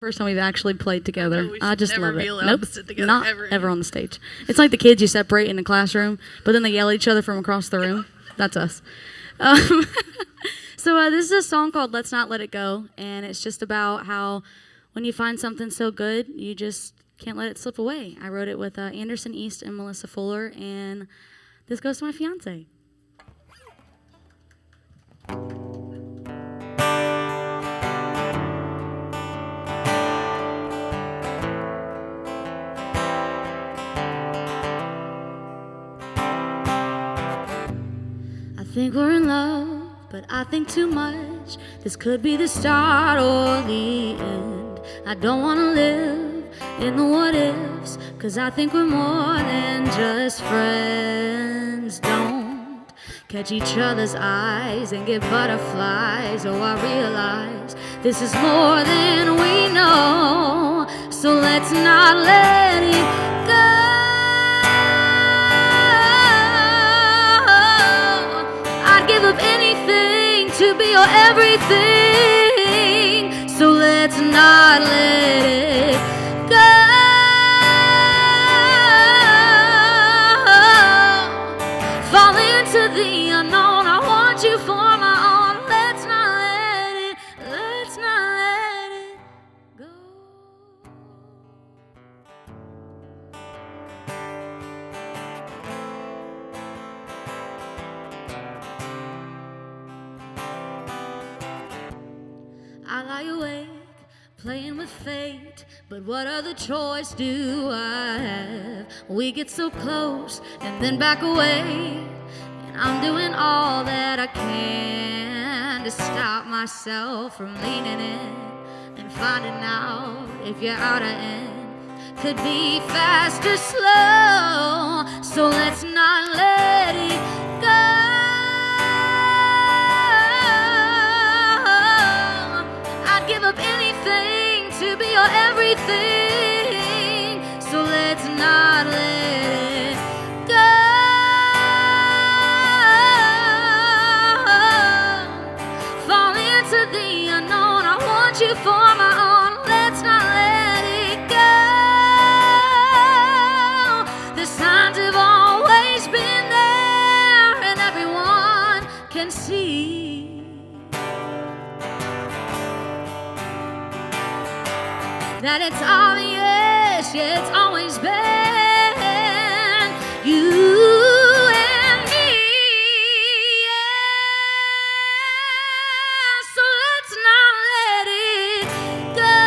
First time we've actually played together. We I should just never love be it. allowed Nope, to sit together not ever on the stage. It's like the kids you separate in the classroom, but then they yell at each other from across the room. That's us. Um, so this is a song called "Let's Not Let It Go," and it's just about how when you find something so good, you just can't let it slip away. I wrote it with Anderson East and Melissa Fuller, and this goes to my fiance. I think we're in love, but I think too much. This could be the start or the end. I don't want to live in the what ifs, 'cause I think we're more than just friends. Don't catch each other's eyes and get butterflies. Oh, I realize this is more than we know, so let's not let it go. Give up anything to be your everything, so let's not let it go. Fall into the unknown, I want you for my own. Let's not let it go. I lie awake, playing with fate, but what other choice do I have? We get so close and then back away, and I'm doing all that I can to stop myself from leaning in and finding out if you're out or in. Could be fast or slow, so let's not let it go. Give up anything to be your everything, so let's not let it go. Fall into the unknown, I want you for my own. Let's not let it go. The signs have always been there, and everyone can see that it's obvious, yeah, it's always been you and me, yeah. So let's not let it go.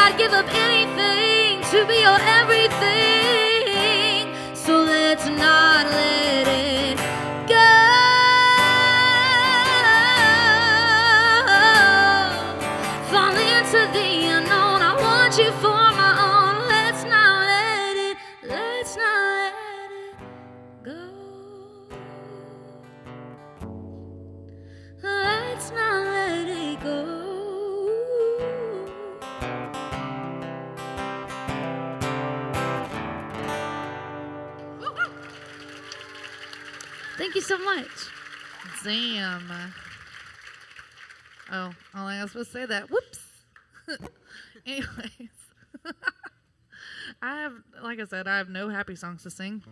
I'd give up anything to be your everything, so let's not let it go. To the unknown, I want you for my own. Let's not let it go. Let's not let it go. Thank you so much. Damn. Oh, only I was supposed to say that. Whoops. Anyways, like I said, I have no happy songs to sing.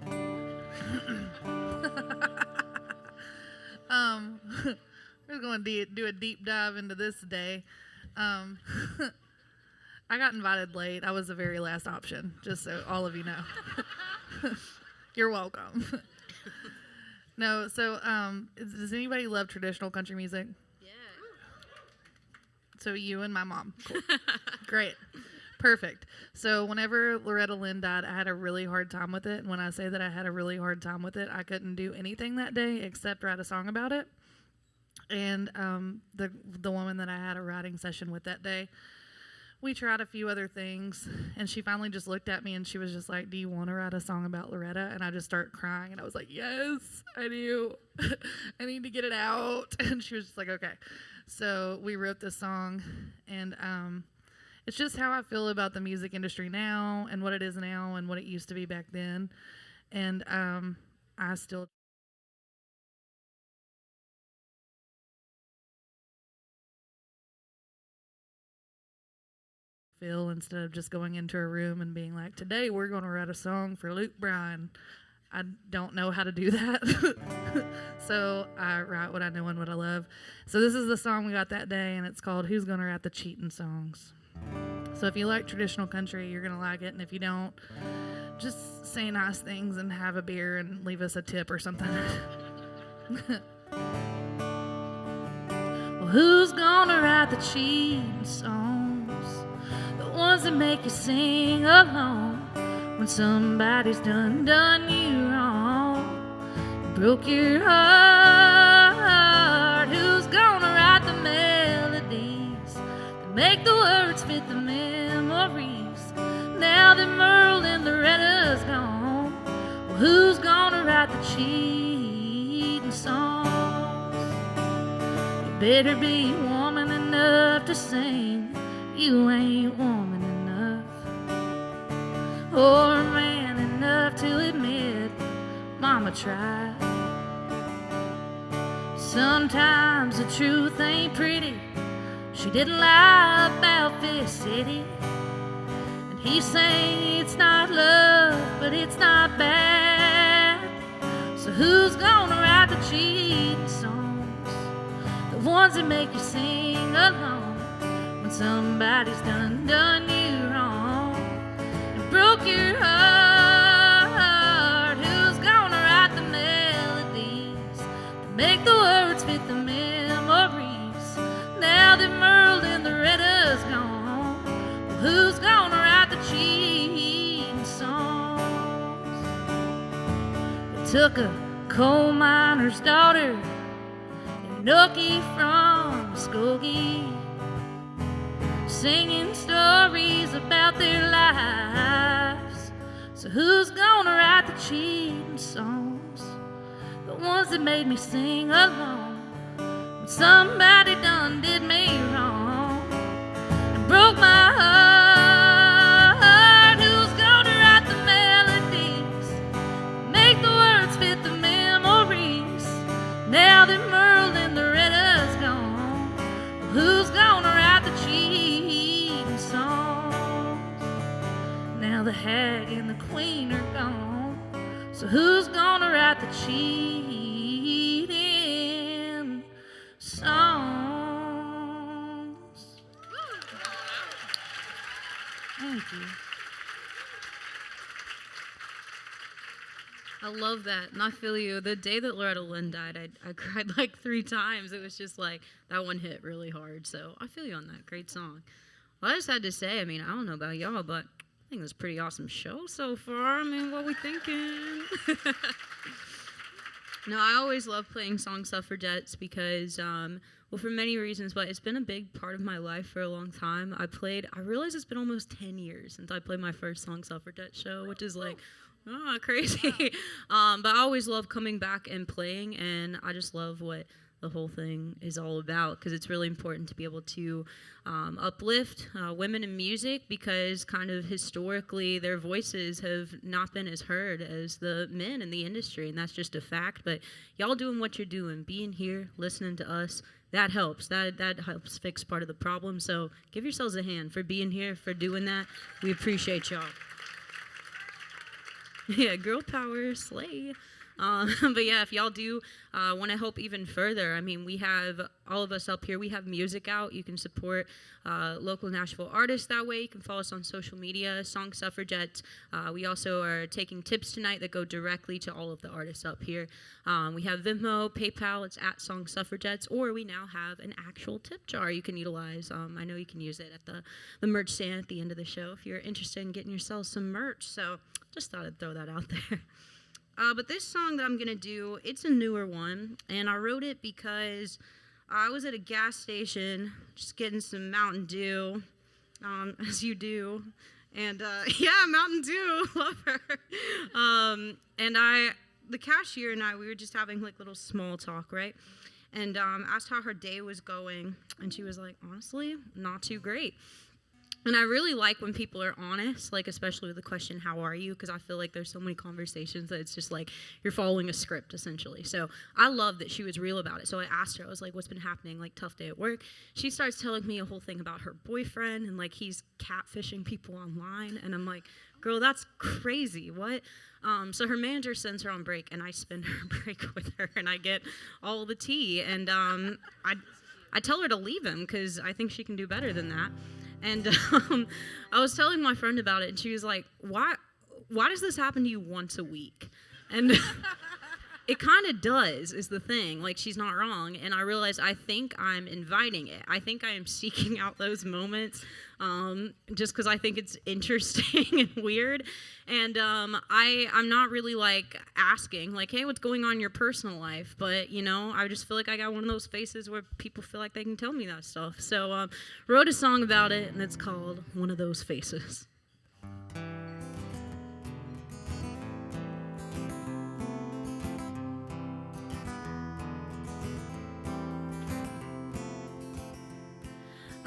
We're going to do a deep dive into this today. I got invited late. I was the very last option, just so all of you know. You're welcome. No, so does anybody love traditional country music? So you and my mom. Cool. Great. Perfect. So whenever Loretta Lynn died, I had a really hard time with it. And when I say that I had a really hard time with it, I couldn't do anything that day except write a song about it. And the woman that I had a writing session with that day, we tried a few other things. And she finally just looked at me and she was just like, "Do you want to write a song about Loretta?" And I just started crying. And I was like, "Yes, I do. I need to get it out." And she was just like, "Okay." So we wrote this song, and it's just how I feel about the music industry now and what it is now and what it used to be back then. And I still feel instead of just going into a room and being like, today we're going to write a song for Luke Bryan. I don't know how to do that. So I write what I know and what I love. So this is the song we got that day, and it's called Who's Gonna Write the Cheatin' Songs. So if you like traditional country, you're going to like it. And if you don't, just say nice things and have a beer and leave us a tip or something. Well, who's gonna write the cheating songs? The ones that make you sing along when somebody's done you wrong, broke your heart. Who's gonna write the melodies that make the words fit the memories now that Merle and Loretta's gone? Well, who's gonna write the cheating songs? You better be woman enough to sing, you ain't woman enough, or man enough to admit mama tried. Sometimes the truth ain't pretty, she didn't lie about Fist City. And he's saying it's not love, but it's not bad. So who's gonna write the cheating songs, the ones that make you sing along when somebody's done you wrong and broke your heart? Who's gonna write the melodies that make the words fit the memories now that Merle and Loretta's gone? Well, who's gonna write the cheating songs? It took a coal miner's daughter and Nookie from Muskogee, singing stories about their lives. So who's gonna write the cheating songs, the ones that made me sing along when somebody done did me wrong and broke my heart? Who's gonna write the melodies, make the words fit the memories now that Merle and Loretta's gone? Well, who's gonna write the cheating songs? Now the hag and the queen are gone, so who's gonna write the cheating songs? Thank you. I love that, and I feel you. The day that Loretta Lynn died, I cried like 3 times. It was just like, that one hit really hard, so I feel you on that. Great song. Well, I just had to say, I mean, I don't know about y'all, but I think it was a pretty awesome show so far. I mean, what we thinking? No, I always love playing song Suffragettes because, well, for many reasons, but it's been a big part of my life for a long time. I realize it's been almost 10 years since I played my first song Suffragette show, which is like, crazy. But I always love coming back and playing, and I just love what the whole thing is all about, because it's really important to be able to uplift women in music, because kind of historically their voices have not been as heard as the men in the industry, and that's just a fact. But y'all doing what you're doing, being here, listening to us, that helps. That helps fix part of the problem. So give yourselves a hand for being here, for doing that. We appreciate y'all. Yeah, girl power, slay. But yeah, if y'all do want to help even further, I mean, we have, all of us up here, we have music out. You can support local Nashville artists that way. You can follow us on social media, Song Suffragettes. We also are taking tips tonight that go directly to all of the artists up here. We have Venmo, PayPal, it's at Song Suffragettes, or we now have an actual tip jar you can utilize. I know you can use it at the merch stand at the end of the show if you're interested in getting yourself some merch. So just thought I'd throw that out there. But this song that I'm going to do, it's a newer one, and I wrote it because I was at a gas station just getting some Mountain Dew, as you do, and yeah, Mountain Dew, love her. And the cashier and I, we were just having like little small talk, right? And asked how her day was going, and she was like, honestly, not too great. And I really like when people are honest, like especially with the question, how are you? Because I feel like there's so many conversations that it's just like you're following a script essentially. So I love that she was real about it. So I asked her, I was like, what's been happening? Like tough day at work. She starts telling me a whole thing about her boyfriend and like he's catfishing people online. And I'm like, girl, that's crazy. What? So her manager sends her on break and I spend her break with her and I get all the tea. And I tell her to leave him because I think she can do better than that. And I was telling my friend about it, and she was like, why does this happen to you once a week? And it kind of does, is the thing. Like, she's not wrong. And I realized I think I'm inviting it. I think I am seeking out those moments just because I think it's interesting and weird. And I'm not really, like, asking, like, hey, what's going on in your personal life? But, you know, I just feel like I got one of those faces where people feel like they can tell me that stuff. So wrote a song about it, and it's called One of Those Faces.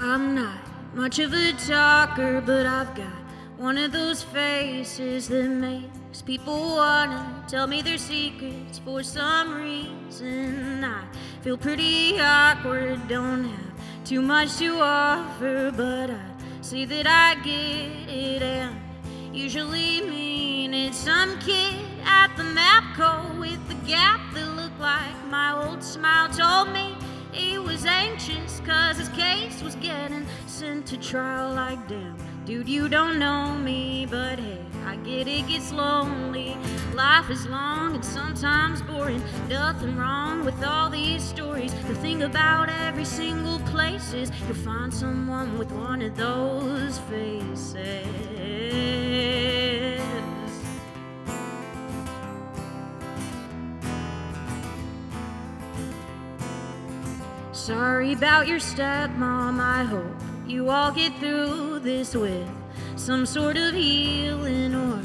I'm not much of a talker, but I've got one of those faces that makes people wanna tell me their secrets for some reason. I feel pretty awkward, don't have too much to offer, but I see that I get it and usually mean it. Some kid at the Mapco with the gap that looked like my old smile told me he was anxious cause his case was getting sent to trial. Like, damn, dude, you don't know me, but hey, I get it gets lonely. Life is long and sometimes boring. Nothing wrong with all these stories. The thing about every single place is you'll find someone with one of those faces. Sorry about your stepmom, I hope you all get through this with some sort of healing or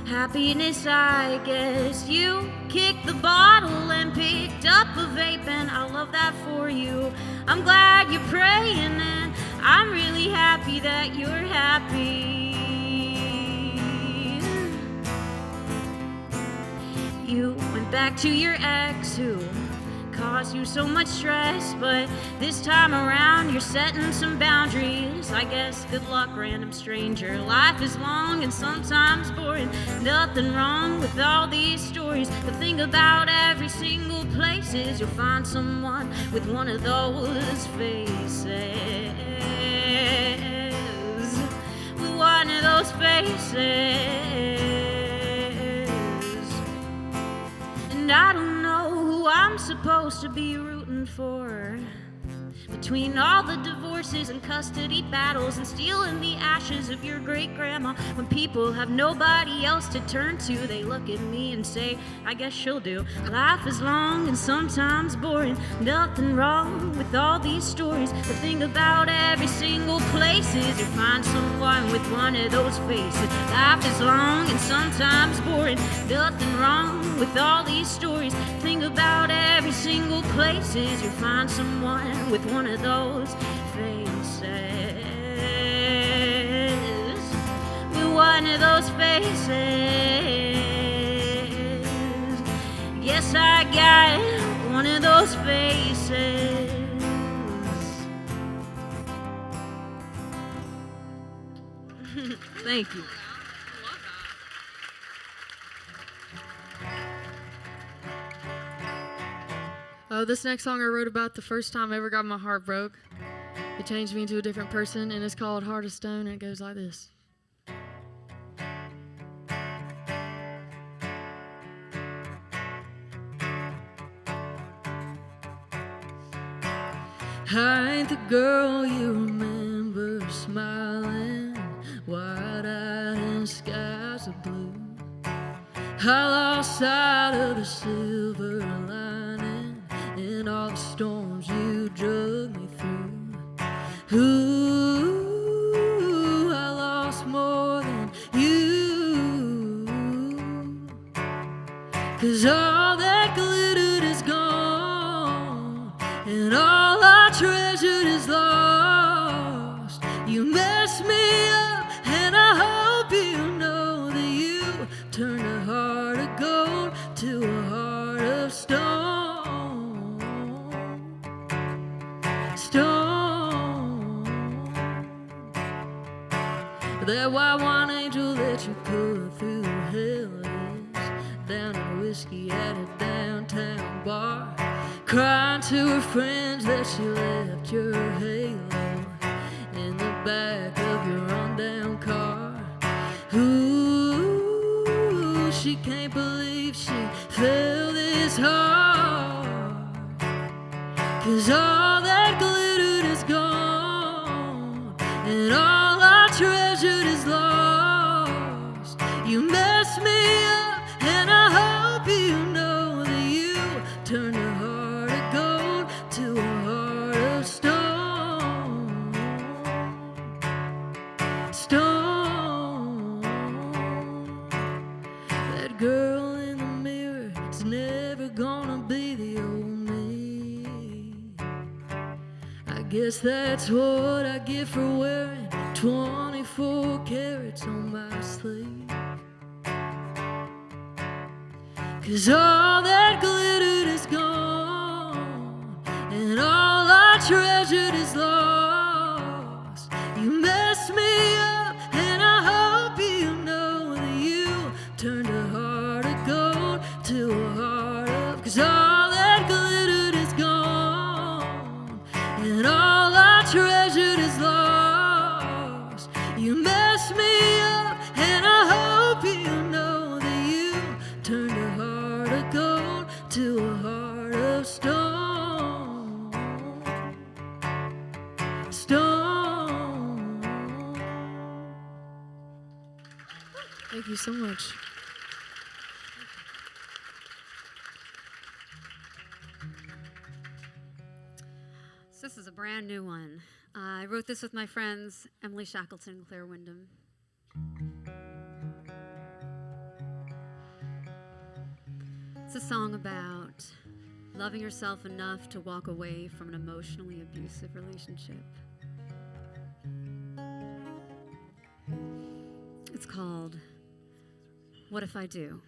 happiness, I guess. You kicked the bottle and picked up a vape, and I love that for you. I'm glad you're praying, and I'm really happy that you're happy. You went back to your ex who caused you so much stress, but this time around you're setting some boundaries. I guess good luck, random stranger. Life is long and sometimes boring. Nothing wrong with all these stories. The thing about every single place is you'll find someone with one of those faces. With one of those faces. And I don't know who I'm supposed to be rooting for. Between all the divorces and custody battles and stealing the ashes of your great-grandma, when people have nobody else to turn to, they look at me and say, I guess she'll do. Life is long and sometimes boring. Nothing wrong with all these stories. The thing about every single place is you find someone with one of those faces. Life is long and sometimes boring. Nothing wrong with all these stories. The thing about every single place is you find someone with one of those faces. With one of those faces. Yes, I got one of those faces. Thank you. Oh, this next song I wrote about the first time I ever got my heart broke. It changed me into a different person, and it's called Heart of Stone, and it goes like this. I ain't the girl you remember smiling, wide-eyed and skies of blue. I lost sight of the silver lining in all the storms you drug me through. Ooh, I lost more than you, 'cause all that glittered is gone, and all I treasured is lost. You messed messed me up, and I hope you know that you turned a heart of gold to a heart of stone. Stone. That white wine angel that you put through hell is down in whiskey at a downtown bar, crying to her friends that she left your halo in the back of your rundown car. Ooh, she can't believe she fell this hard, 'cause all that glittered is gone, and all I treasured is lost. You messed me up, and I hope you know that you turned a heart of gold to a heart of stone. Stone. That girl in the mirror is never gonna be the old me. I guess that's what I get for wearing 24 carats on my sleeve. 'Cause all that glittered is gone, and all I treasured is lost. You messed me up, and I hope you know that you turned a heart of gold to a heart of, 'cause all that glittered is gone, and all I treasured is lost. You messed me up, and I hope you know that you turned a heart of gold to a heart of stone. Stone. Thank you so much. So this is a brand new one. I wrote this with my friends Emily Shackleton and Claire Wyndham. It's a song about loving yourself enough to walk away from an emotionally abusive relationship. It's called What If I Do?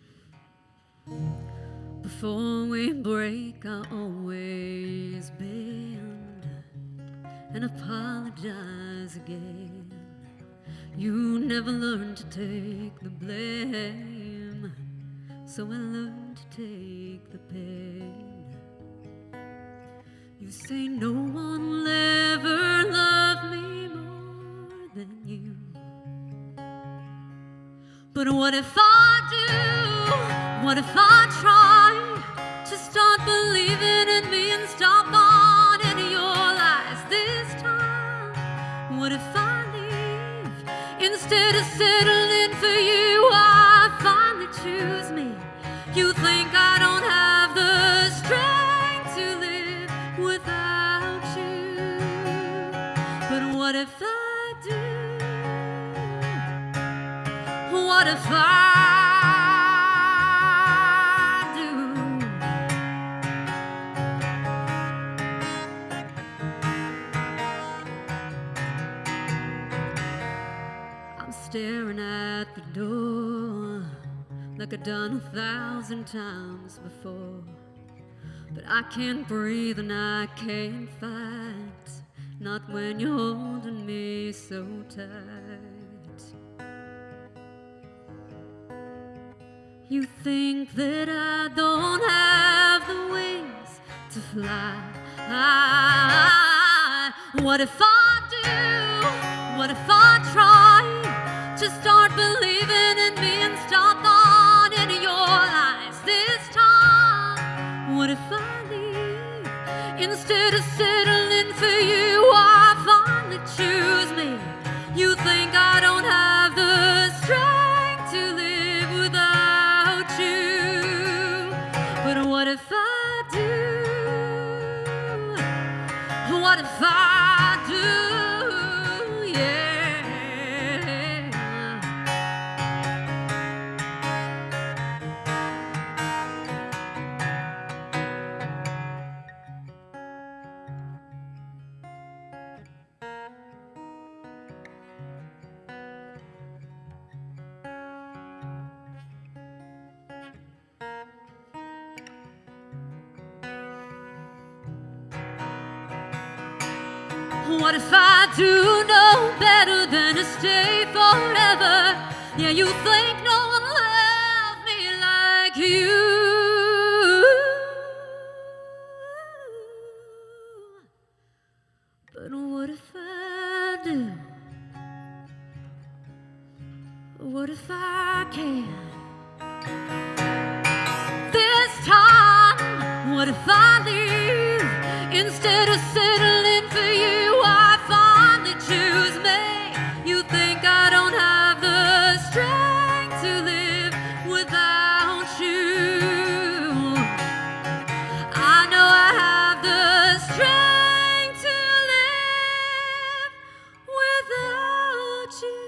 Before we break, I always bend and apologize again. You never learned to take the blame, so I learned to take the pain. You say no one will ever love me more than you. But what if I do? What if I try to start believing in me and stop on into your lies this time? What if I leave instead of settling for you? I finally choose me. You think I don't have the strength to live without you. But what if I do? What if I do? I'm staring at the door like I've done 1,000 times before. But I can't breathe and I can't fight, not when you're holding me so tight. You think that I don't have the wings to fly. What if I do? What if I try to start believing in me and stop on into your lies this time? What if I leave instead of settling for you? I finally choose me. You think I don't have the strength to live without you. But what if I do? What if I do? Yeah. What if I do know better than to stay forever? Yeah, you think no one loved me like you. But what if I do? What if I can? This time, what if I leave? Instead of settling for you, I finally choose me. You think I don't have the strength to live without you. I know I have the strength to live without you.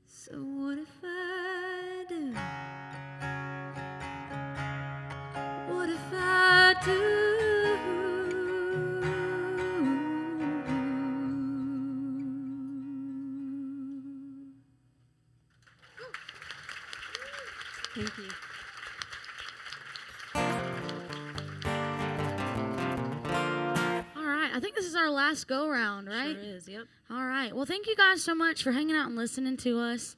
So what if I do? What if I do? Thank you. All right, I think this is our last go round, right? Sure is, yep. All right. Well, thank you guys so much for hanging out and listening to us.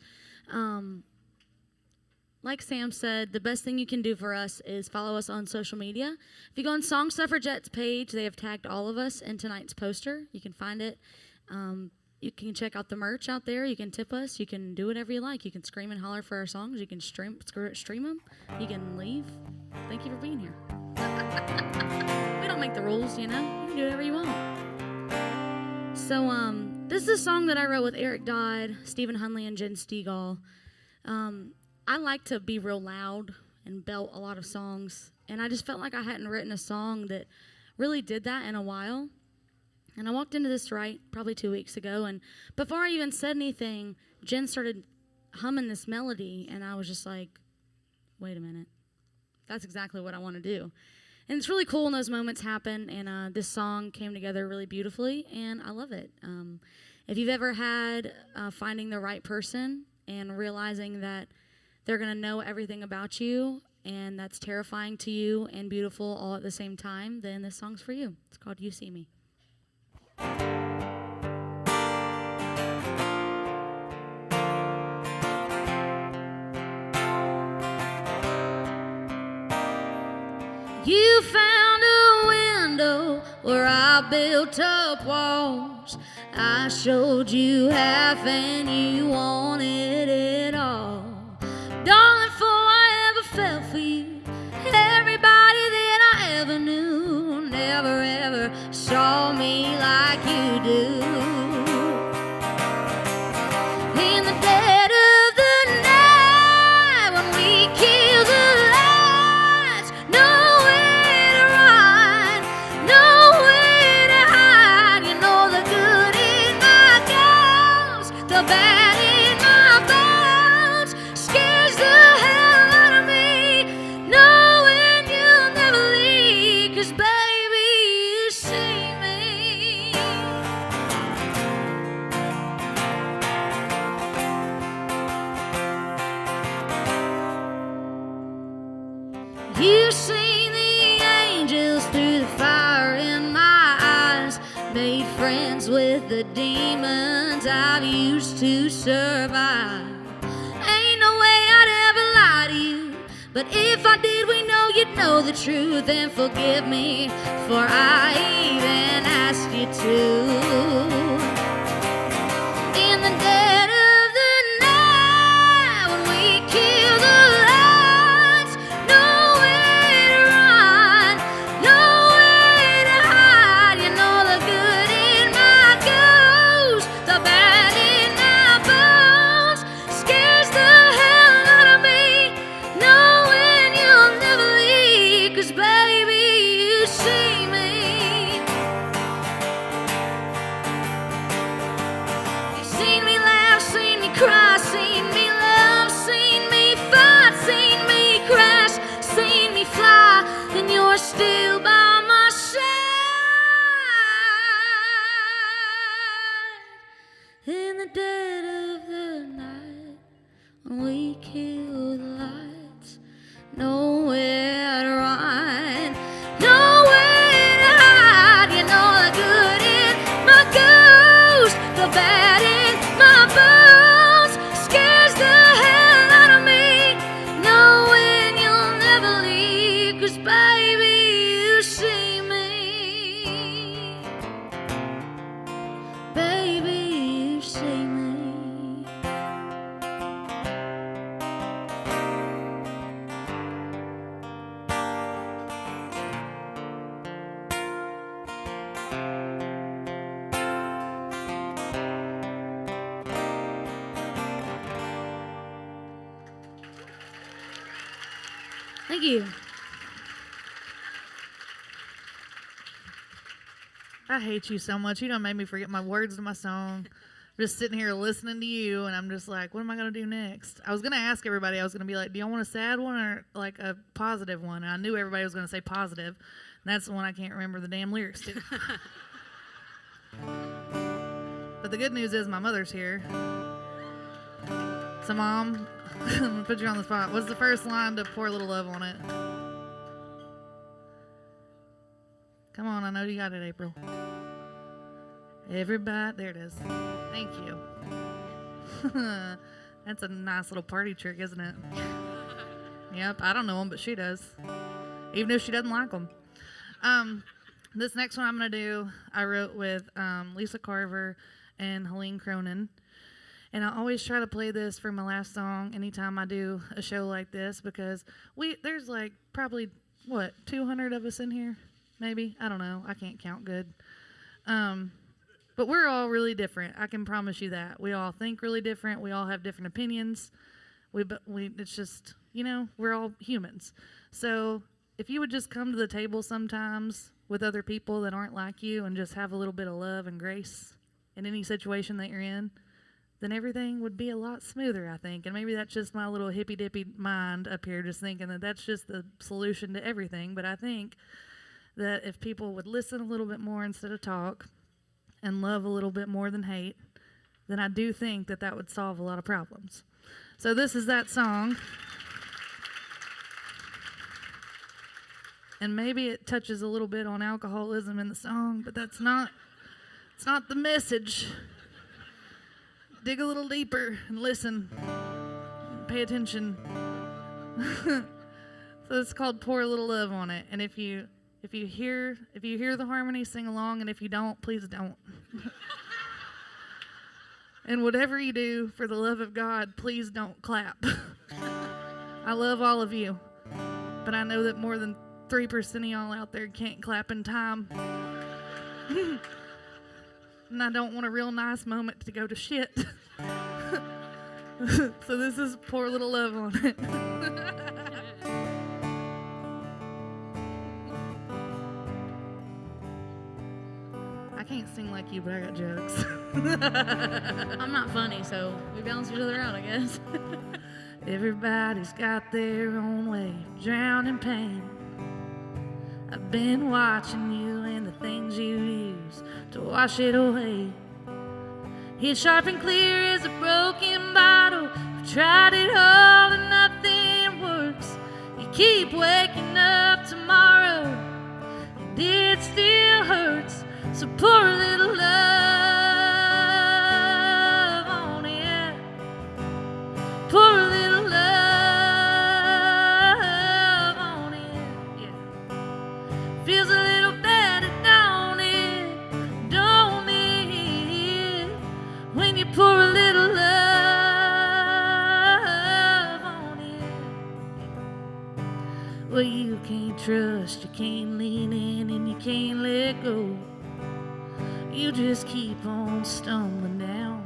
Like Sam said, the best thing you can do for us is follow us on social media. If you go on Song Suffragettes page, they have tagged all of us in tonight's poster. You can find it. You can check out the merch out there. You can tip us. You can do whatever you like. You can scream and holler for our songs. You can stream them. You can leave. Thank you for being here. We don't make the rules, you know. You can do whatever you want. So this is a song that I wrote with Eric Dodd, Stephen Hunley, and Jen Stegall. I like to be real loud and belt a lot of songs, and I just felt like I hadn't written a song that really did that in a while. And I walked into this probably 2 weeks ago, and before I even said anything, Jen started humming this melody, and I was just like, wait a minute. That's exactly what I want to do. And it's really cool when those moments happen, and this song came together really beautifully, and I love it. If you've ever had finding the right person and realizing that they're going to know everything about you, and that's terrifying to you and beautiful all at the same time, then this song's for you. It's called You See Me. You found a window where I built up walls. I showed you half and you wanted it all. Darling, before I ever fell for you, everybody that I ever knew never ever saw me like you do. In the dead of the night, when we kill the lights, nowhere to run, nowhere to hide. You know the good in my ghost, the bad in my bones, scares the hell out of me, knowing you'll never leave, 'cause baby, you see me. You've seen the angels through the fire in my eyes, made friends with the demons I've used to survive. Ain't no way I'd ever lie to you, but if I did, we know you'd know the truth and forgive me, for I even asked you to. In the dead of the night, when we kill the lights, nowhere to run, nowhere to hide. You know the good in my ghost, the bad in my bones, scares the hell out of me, knowing you'll never leave, 'cause baby, you see me. You've seen me laugh, seen me cry, seen me love, seen me fight, seen me crash, seen me fly, and you're still by my side. In the dead of the night, when we kill the lights, nowhere to run, nowhere to hide. 'cause baby, you see me. Baby, you see me. Thank you. I hate you so much. You done made me forget my words to my song. Just sitting here listening to you, and I'm just like, what am I going to do next? I was going to ask everybody, I was going to be like, do y'all want a sad one or like a positive one? And I knew everybody was going to say positive, and that's the one I can't remember the damn lyrics to. But the good news is my mother's here. So, Mom, I'm going to put you on the spot. What's the first line to Pour a Little Love on It? Come on, I know you got it, April. Everybody, there it is. Thank you. That's a nice little party trick, isn't it? Yep, I don't know them, but she does. Even if she doesn't like them. This next one I'm going to do, I wrote with Lisa Carver and Helene Cronin. And I always try to play this for my last song anytime I do a show like this because there's like probably, 200 of us in here? Maybe? I don't know. I can't count good. But we're all really different. I can promise you that. We all think really different. We all have different opinions. It's just, we're all humans. So if you would just come to the table sometimes with other people that aren't like you and just have a little bit of love and grace in any situation that you're in, then everything would be a lot smoother, I think. And maybe that's just my little hippy-dippy mind up here just thinking that that's just the solution to everything. But I think that if people would listen a little bit more instead of talk and love a little bit more than hate, then I do think that that would solve a lot of problems. So this is that song. And maybe it touches a little bit on alcoholism in the song, but it's not the message. Dig a little deeper and listen. Pay attention. So it's called Pour a Little Love on It. And if you hear the harmony, sing along, and if you don't, please don't. And whatever you do, for the love of God, please don't clap. I love all of you, but I know that more than 3% of y'all out there can't clap in time. And I don't want a real nice moment to go to shit. So this is Pour a Little Love on It. I can't sing like you, but I got jokes. I'm not funny, so we balance each other out, I guess. Everybody's got their own way of drowning pain. I've been watching you and the things you use to wash it away. It's sharp and clear as a broken bottle. You've tried it all and nothing works. You keep waking up tomorrow and it still hurts. So pour a little love on it. Pour a little love on it. Yeah. Feels a little better, don't it? Don't it? When you pour a little love on it. Well, you can't trust, you can't lean in, and you can't let go. You just keep on stumbling down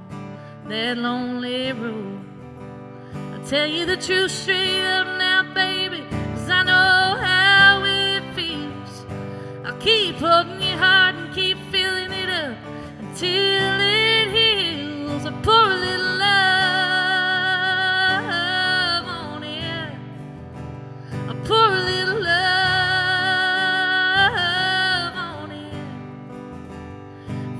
that lonely road. I'll tell you the truth straight up now, baby, 'cause I know how it feels. I'll keep holding your heart and keep filling it up until it heals. I pour a little love on it. I pour a little love on it.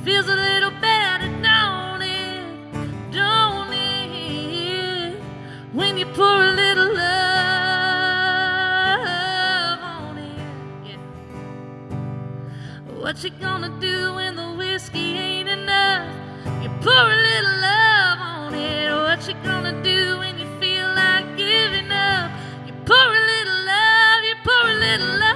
Feels a little better, don't it? Don't it? When you pour a little love on it. Yeah. What you gonna do when the whiskey ain't enough? You pour a little love on it. What you gonna do when you feel like giving up? You pour a little love, you pour a little love.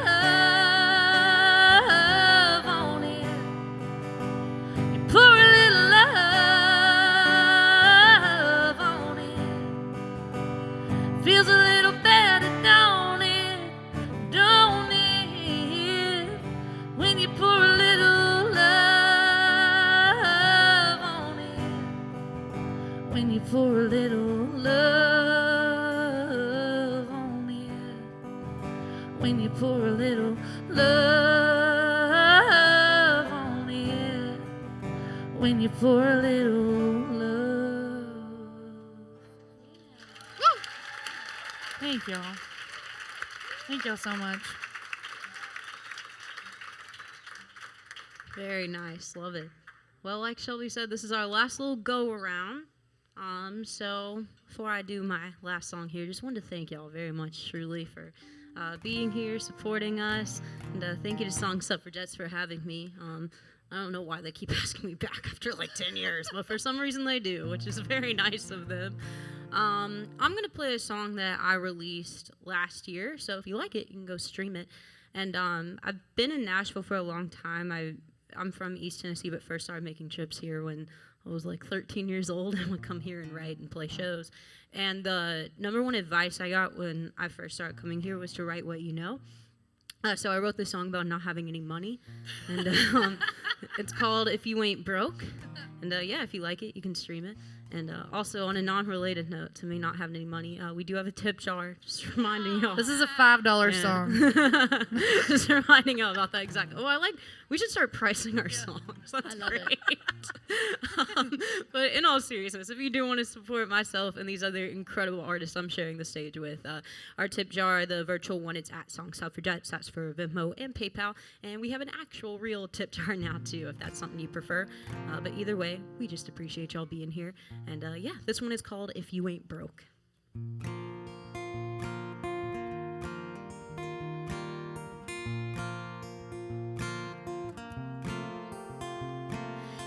pour a little love on me, when you pour a little love on me, when you pour a little love. Woo! Thank y'all. Thank y'all so much. Very nice. Love it. Well, like Shelby said, this is our last little go around. So before I do my last song here, just wanted to thank y'all very much, truly, for being here, supporting us, and thank you to Suffragettes for having me. I don't know why they keep asking me back after like 10 years, but for some reason they do, which is very nice of them. I'm going to play a song that I released last year, so if you like it, you can go stream it. And I've been in Nashville for a long time. I'm from East Tennessee, but first started making trips here when I was like 13 years old and would come here and write and play shows. And the number one advice I got when I first started coming here was to write what you know. So I wrote this song about not having any money, and it's called If You Ain't Broke. And yeah, if you like it, you can stream it. And also, on a non-related note to me not having any money, we do have a tip jar, just reminding y'all. This is a $5 song. Just reminding y'all about that exactly. Oh, we should start pricing our songs. That's great. But in all seriousness, if you do want to support myself and these other incredible artists I'm sharing the stage with, our tip jar, the virtual one, it's at Suffragettes. That's for Venmo and PayPal. And we have an actual real tip jar now, too, if that's something you prefer. But either way, we just appreciate y'all being here. And yeah, this one is called If You Ain't Broke.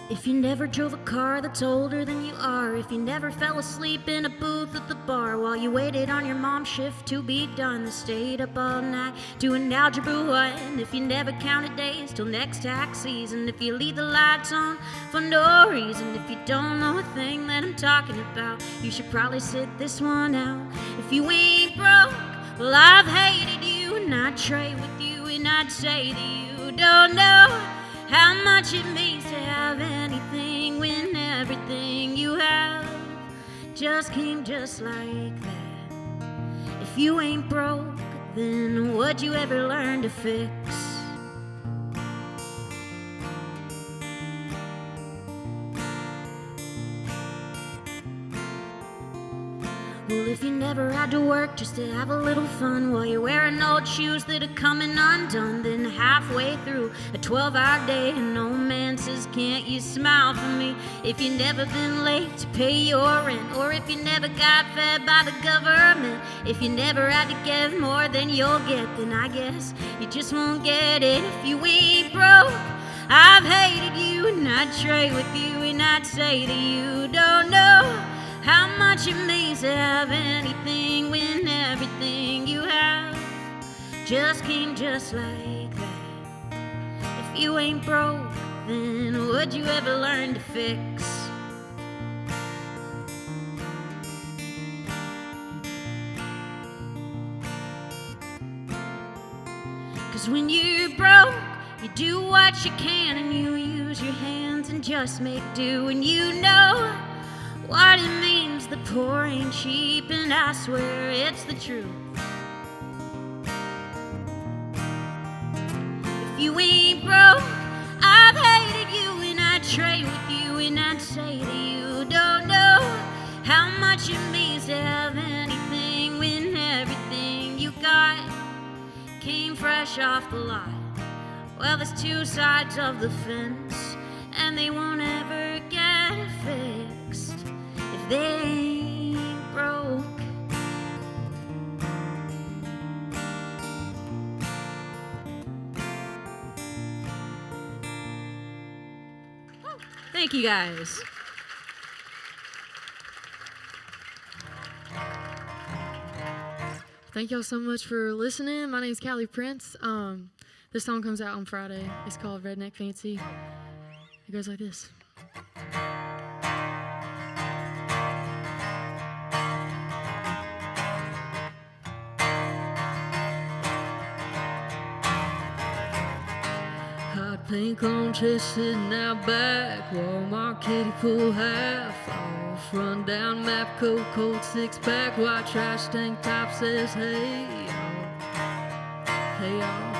If you never drove a car that's older than you are, if you never fell asleep in a booth at the bar while you waited on your mom's shift to be done, that stayed up all night doing algebra 1, if you never counted days till next tax season, if you leave the lights on for no reason, if you don't know a thing that I'm talking about, you should probably sit this one out. If you ain't broke, well, I've hated you, and I'd trade with you, and I'd say that you don't know how much it means to have anything when everything you have just came just like that. If you ain't broke, then what'd you ever learn to fix? Well, if you never had to work just to have a little fun while you're wearing old shoes that are coming undone, then halfway through a 12-hour day an old man says, can't you smile for me? If you never been late to pay your rent, or if you never got fed by the government, if you never had to give more than you'll get, then I guess you just won't get it. If you ain't broke, I've hated you, and I'd trade with you, and I'd say that you don't know how much it means to have anything when everything you have just came just like that. If you ain't broke, then what'd you ever learn to fix? 'Cause when you're broke, you do what you can and you use your hands and just make do, and you know what it means, the poor ain't cheap, and I swear it's the truth. If you ain't broke, I've hated you, and I'd trade with you, and I'd say that you don't know how much it means to have anything when everything you got came fresh off the lot. Well, there's two sides of the fence, and they won't ever get fixed if they ain't broke. Thank you, guys. Thank y'all so much for listening. My name is Callie Prince. This song comes out on Friday. It's called Redneck Fancy. It goes like this. Pink lawn chair sitting out back, Walmart kiddie pool half off, run down Mapco cold six-pack, white trash tank top says hey y'all, hey y'all.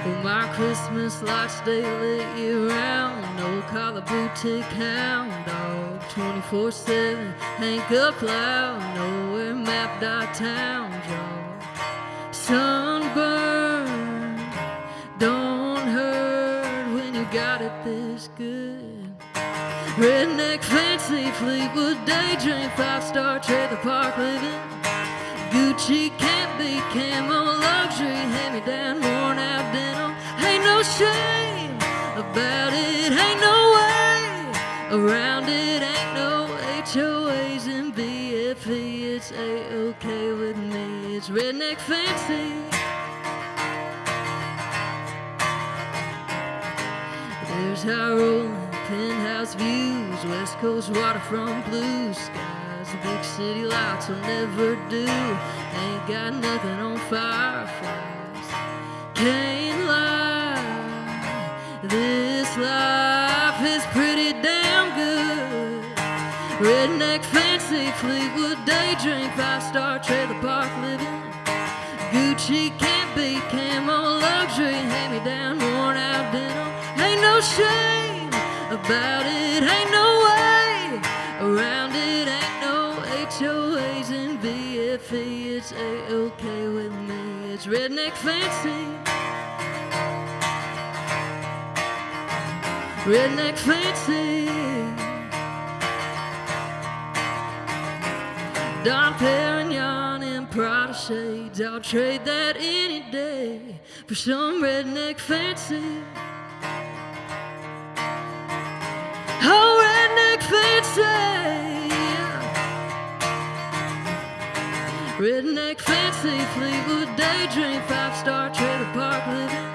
Well, my Christmas lights stay lit year round, no collar boutique hound dog, 24/7, Hank up loud, nowhere map.town y'all. Sunburn don't hurt when you got it this good. Redneck fancy Fleetwood daydream, 5-star trailer park living. Gucci can't be camo luxury, hand-me-down worn out denim. Ain't no shame about it, ain't no way around it, ain't no HOAs and BFE. It's A-OK with me, it's redneck fancy. There's high rolling penthouse views, West Coast waterfront blue skies. The big city lights will never do, ain't got nothing on fireflies. Can't lie, this life is pretty damn good. Redneck fancy Fleetwood daydream, 5-star trailer park living. Gucci can't be camo luxury, hand-me-down worn out denim. Ain't no shame about it, ain't no way around it, ain't no HOAs and BFE. It's A-OK with me, it's redneck fancy. Redneck fancy. Dom Perignon and Prada shades, I'll trade that any day for some redneck fancy. Oh, redneck fancy. Redneck fancy, Fleetwood daydream, 5-star trailer park living.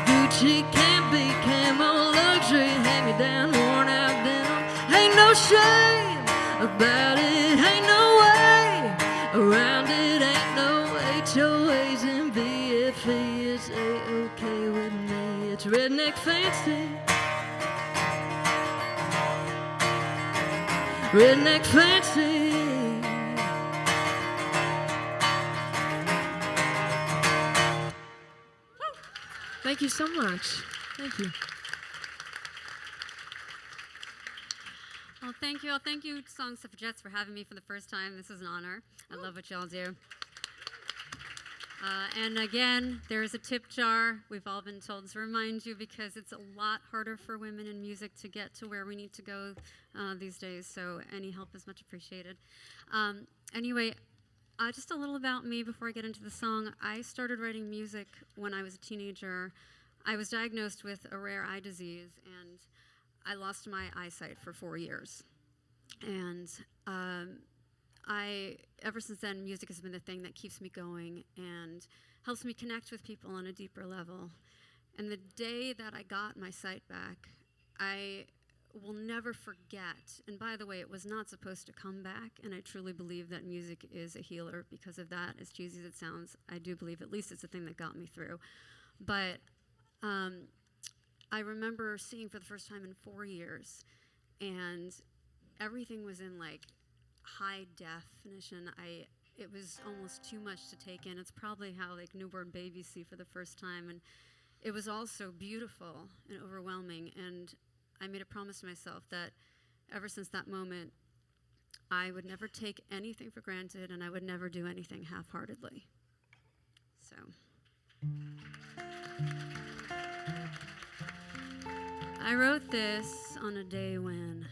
Gucci can't be camo luxury, hand-me-down worn out denim. Ain't no shame about it, ain't no way around it, ain't no HOAs and BFE. It's A-OK with me, it's redneck fancy. Redneck fancy. Thank you so much. Thank you. Well, thank you all. Thank you, Suffragettes, for having me for the first time. This is an honor. I love what y'all do. And again, there's a tip jar. We've all been told to remind you because it's a lot harder for women in music to get to where we need to go these days. So any help is much appreciated. Anyway, just a little about me before I get into the song. I started writing music when I was a teenager. I was diagnosed with a rare eye disease, and I lost my eyesight for 4 years. And ever since then, music has been the thing that keeps me going and helps me connect with people on a deeper level. And the day that I got my sight back, I will never forget. And by the way, it was not supposed to come back, and I truly believe that music is a healer because of that. As cheesy as it sounds, I do believe at least it's the thing that got me through. But I remember seeing for the first time in 4 years, and everything was in like high definition. It was almost too much to take in. It's probably how like newborn babies see for the first time, and it was all so beautiful and overwhelming. And I made a promise to myself that ever since that moment, I would never take anything for granted, and I would never do anything half-heartedly. So. I wrote this on a day when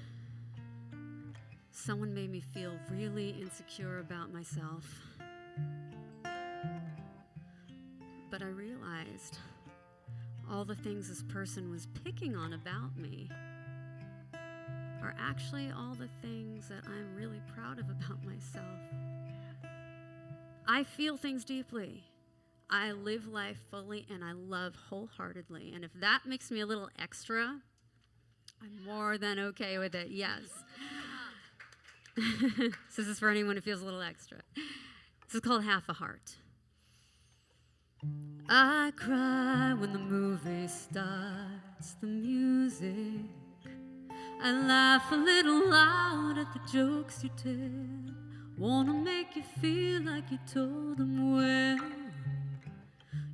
someone made me feel really insecure about myself. But I realized all the things this person was picking on about me are actually all the things that I'm really proud of about myself. I feel things deeply. I live life fully, and I love wholeheartedly. And if that makes me a little extra, I'm more than okay with it, yes. So this is for anyone who feels a little extra. This is called Half a Heart. I cry when the movie starts, the music. I laugh a little loud at the jokes you tell. Wanna make you feel like you told them well.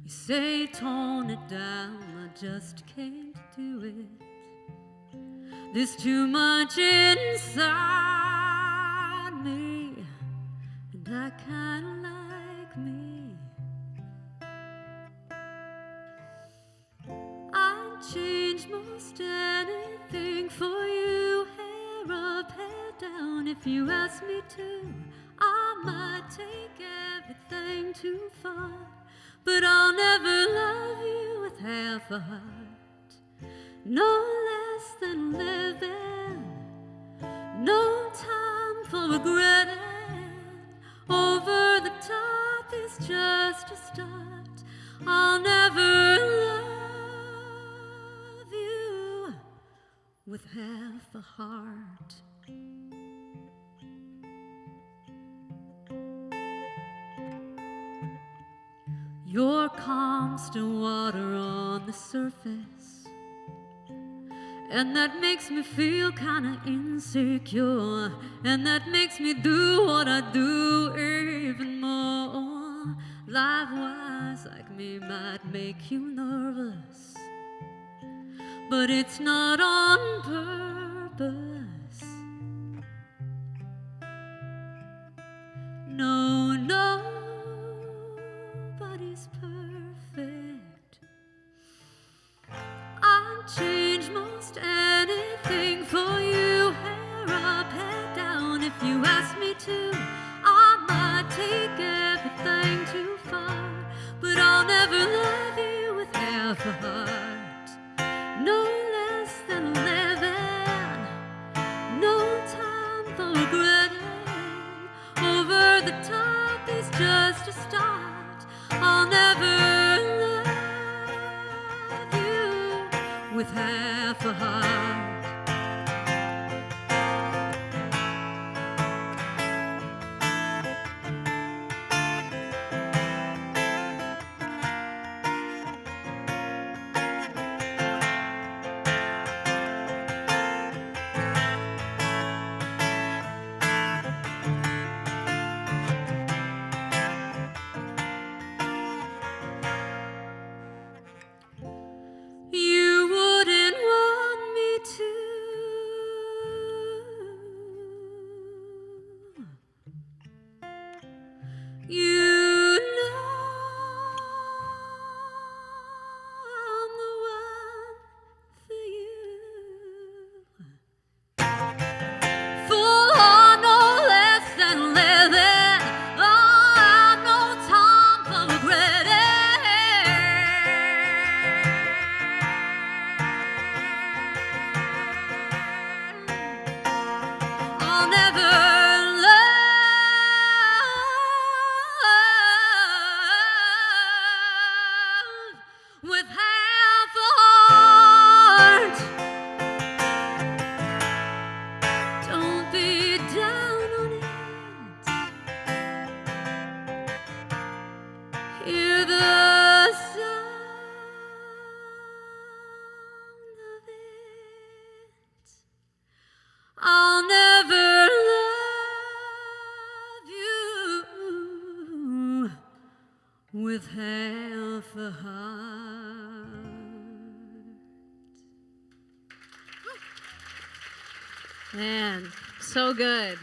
You say tone it down, I just can't do it. There's too much inside me, and I kinda like me. I'd change most anything for you, hair up, hair down, if you ask me to. I might take everything too far, but I'll never love you with half a heart. No less than living, no time for regretting. Over the top is just a start. I'll never love you with half a heart. You're calm, still water on the surface, and that makes me feel kinda insecure, and that makes me do what I do even more. Life-wise, like me, might make you nervous, but it's not on purpose. No, nobody's perfect. I'd change most anything for you, hair up, hair down, if you ask me to. I might take everything too far, but I'll never love you with half a heart. No less than living, no time for regretting. Over the top is just a start. I'll never love you with half a heart. You wouldn't want me to. You know I'm the one for you. Full on, no less than living. Oh, no time for regretting. I'll never love with half a heart. Don't be down on it. Hear the sound of it. I'll never love you with half a heart. Man, so good.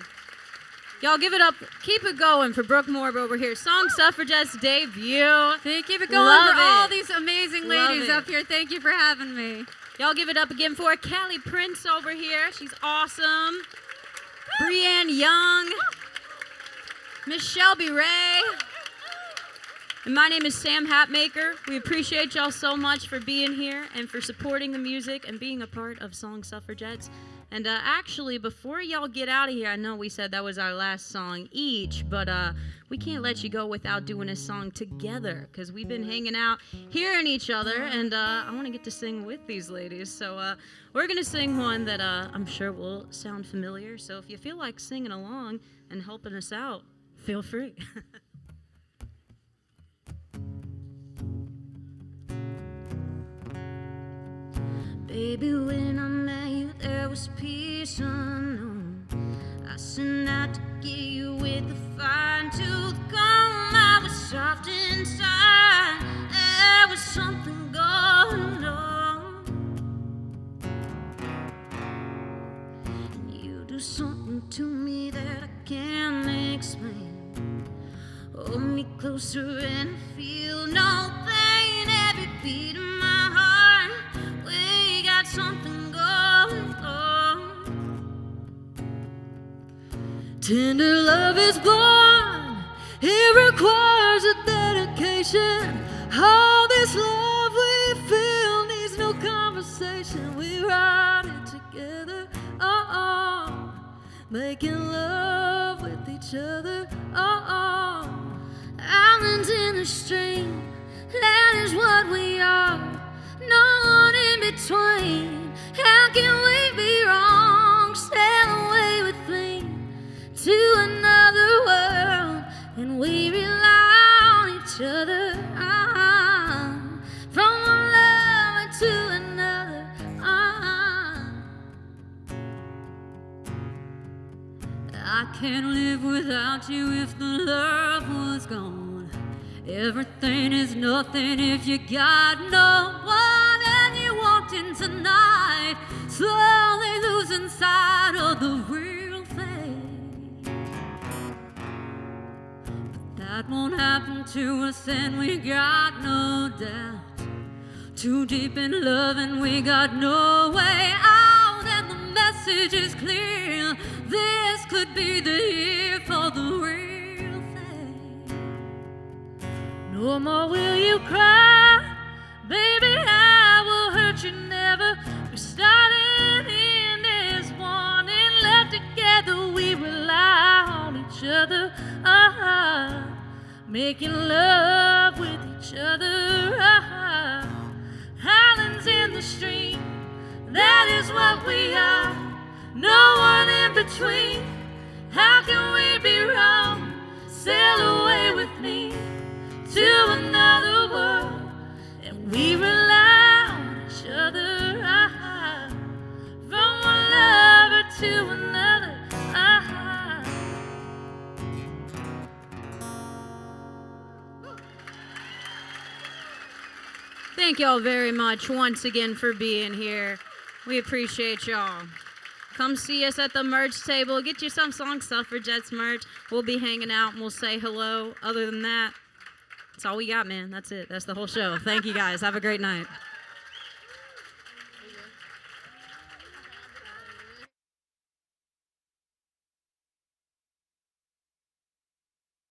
Y'all give it up. Keep it going for Brooke Moriber over here. Song Suffragettes debut. Keep it going Love for all it. these amazing Love ladies it. up here. Thank you for having me. Y'all give it up again for Callie Prince over here. She's awesome. Breann Young. Miss Shelby Raye. And my name is Sam Hatmaker. We appreciate y'all so much for being here and for supporting the music and being a part of Song Suffragettes. And actually, before y'all get out of here, I know we said that was our last song each, but we can't let you go without doing a song together because we've been hanging out, hearing each other, and I want to get to sing with these ladies. So we're going to sing one that I'm sure will sound familiar. So if you feel like singing along and helping us out, feel free. Baby, when I met you, there was peace unknown. I sent out to get you with a fine-tooth comb. I was soft inside. There was something going on. And you do something to me that I can't explain. Hold me closer and I feel no pain. Every beat of my heart, we got something going on. Tender love is born, it requires a dedication. All this love we feel needs no conversation. We ride it together, making love with each other, Islands in the stream, that is what we are. No one in between. How can we be wrong? Sail away with me to another world, and we rely on each other. From one lover to another. I can't live without you if the love was gone. Everything is nothing if you got no one. And you walked in tonight, slowly losing sight of the real thing. But that won't happen to us, and we got no doubt. Too deep in love and we got no way out. And the message is clear, this could be the year for the real thing. No more will you cry, baby, I will hurt you never. We're starting in this one, and left together we rely on each other, making love with each other, Islands in the stream, that is what we are. No one in between. How can we be wrong? Sail away with me to another world, and we rely on each other, from one lover to another, Thank y'all very much once again for being here. We appreciate y'all. Come see us at the merch table. Get you some Suffragettes merch. We'll be hanging out and we'll say hello. Other than that, that's all we got, man. That's it. That's the whole show. Thank you guys. Have a great night.